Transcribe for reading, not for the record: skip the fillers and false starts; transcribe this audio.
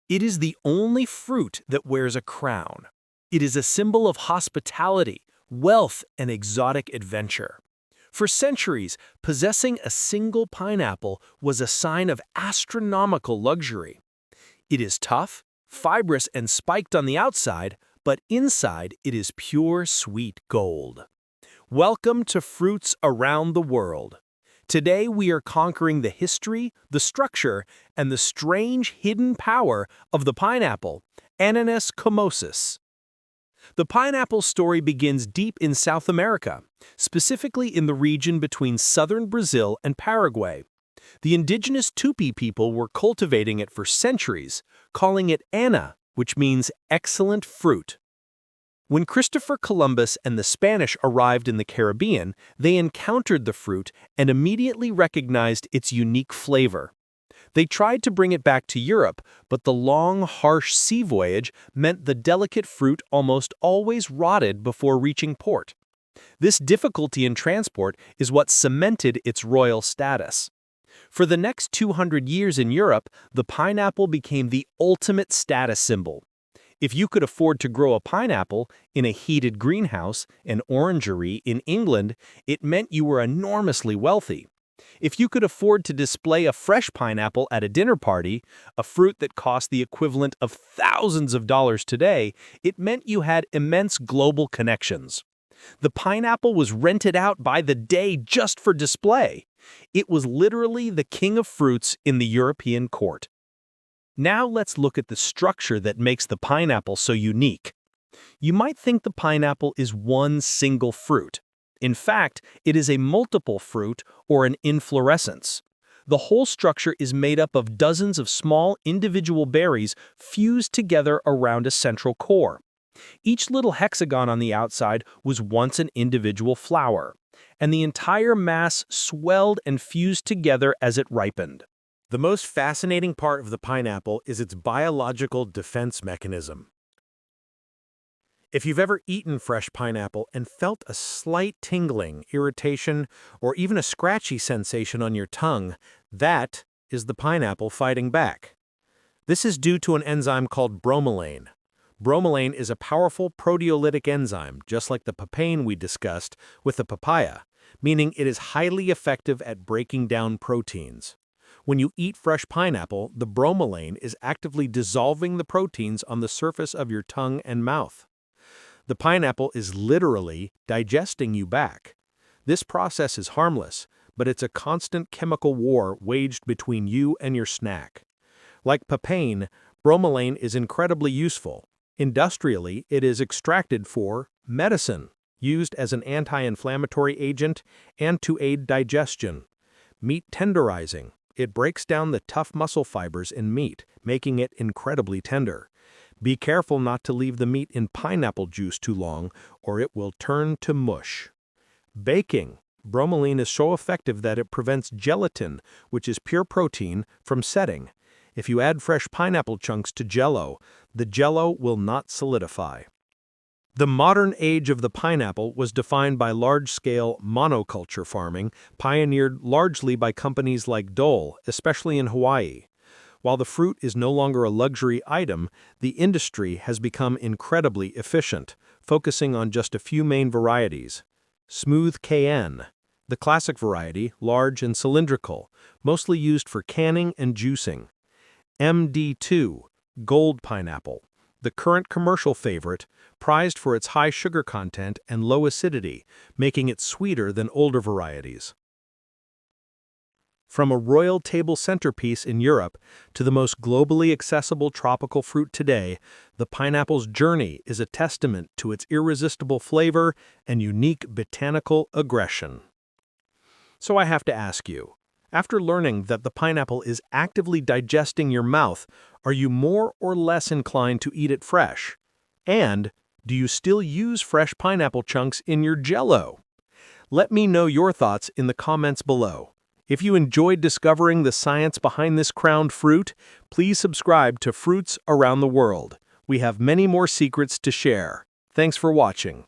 It is the only fruit that wears a crown. It is a symbol of hospitality, wealth, and exotic adventure. For centuries, possessing a single pineapple was a sign of astronomical luxury. It is tough, fibrous, and spiked on the outside, but inside it is pure sweet gold. Welcome to Fruits Around the World. Today we are conquering the history, the structure, and the strange hidden power of the pineapple, Ananas commosis. The pineapple story begins deep in South America, specifically in the region between southern Brazil and Paraguay. The indigenous Tupi people were cultivating it for centuries, calling it Ana, which means excellent fruit. When Christopher Columbus and the Spanish arrived in the Caribbean, they encountered the fruit and immediately recognized its unique flavor. They tried to bring it back to Europe, but the long, harsh sea voyage meant the delicate fruit almost always rotted before reaching port. This difficulty in transport is what cemented its royal status. For the next 200 years in Europe, the pineapple became the ultimate status symbol. If you could afford to grow a pineapple in a heated greenhouse, an orangery in England, it meant you were enormously wealthy. If you could afford to display a fresh pineapple at a dinner party, a fruit that cost the equivalent of thousands of dollars today, it meant you had immense global connections. The pineapple was rented out by the day just for display. It was literally the king of fruits in the European court. Now let's look at the structure that makes the pineapple so unique. You might think the pineapple is one single fruit. In fact, it is a multiple fruit or an inflorescence. The whole structure is made up of dozens of small individual berries fused together around a central core. Each little hexagon on the outside was once an individual flower, and the entire mass swelled and fused together as it ripened. The most fascinating part of the pineapple is its biological defense mechanism. If you've ever eaten fresh pineapple and felt a slight tingling, irritation, or even a scratchy sensation on your tongue, that is the pineapple fighting back. This is due to an enzyme called bromelain. Bromelain is a powerful proteolytic enzyme, just like the papain we discussed with the papaya, meaning it is highly effective at breaking down proteins. When you eat fresh pineapple, the bromelain is actively dissolving the proteins on the surface of your tongue and mouth. The pineapple is literally digesting you back. This process is harmless, but it's a constant chemical war waged between you and your snack. Like papain, bromelain is incredibly useful. Industrially, it is extracted for medicine, used as an anti-inflammatory agent and to aid digestion. Meat tenderizing. It breaks down the tough muscle fibers in meat, making it incredibly tender. Be careful not to leave the meat in pineapple juice too long, or it will turn to mush. Baking. Bromelain is so effective that it prevents gelatin, which is pure protein, from setting. If you add fresh pineapple chunks to Jell-O, the Jell-O will not solidify. The modern age of the pineapple was defined by large-scale monoculture farming, pioneered largely by companies like Dole, especially in Hawaii. While the fruit is no longer a luxury item, the industry has become incredibly efficient, focusing on just a few main varieties. Smooth KN, the classic variety, large and cylindrical, mostly used for canning and juicing. MD2, gold pineapple, the current commercial favorite, prized for its high sugar content and low acidity, making it sweeter than older varieties. From a royal table centerpiece in Europe to the most globally accessible tropical fruit today, the pineapple's journey is a testament to its irresistible flavor and unique botanical aggression. So I have to ask you, after learning that the pineapple is actively digesting your mouth, are you more or less inclined to eat it fresh? And do you still use fresh pineapple chunks in your Jell-O? Let me know your thoughts in the comments below. If you enjoyed discovering the science behind this crowned fruit, please subscribe to Fruits Around the World. We have many more secrets to share. Thanks for watching.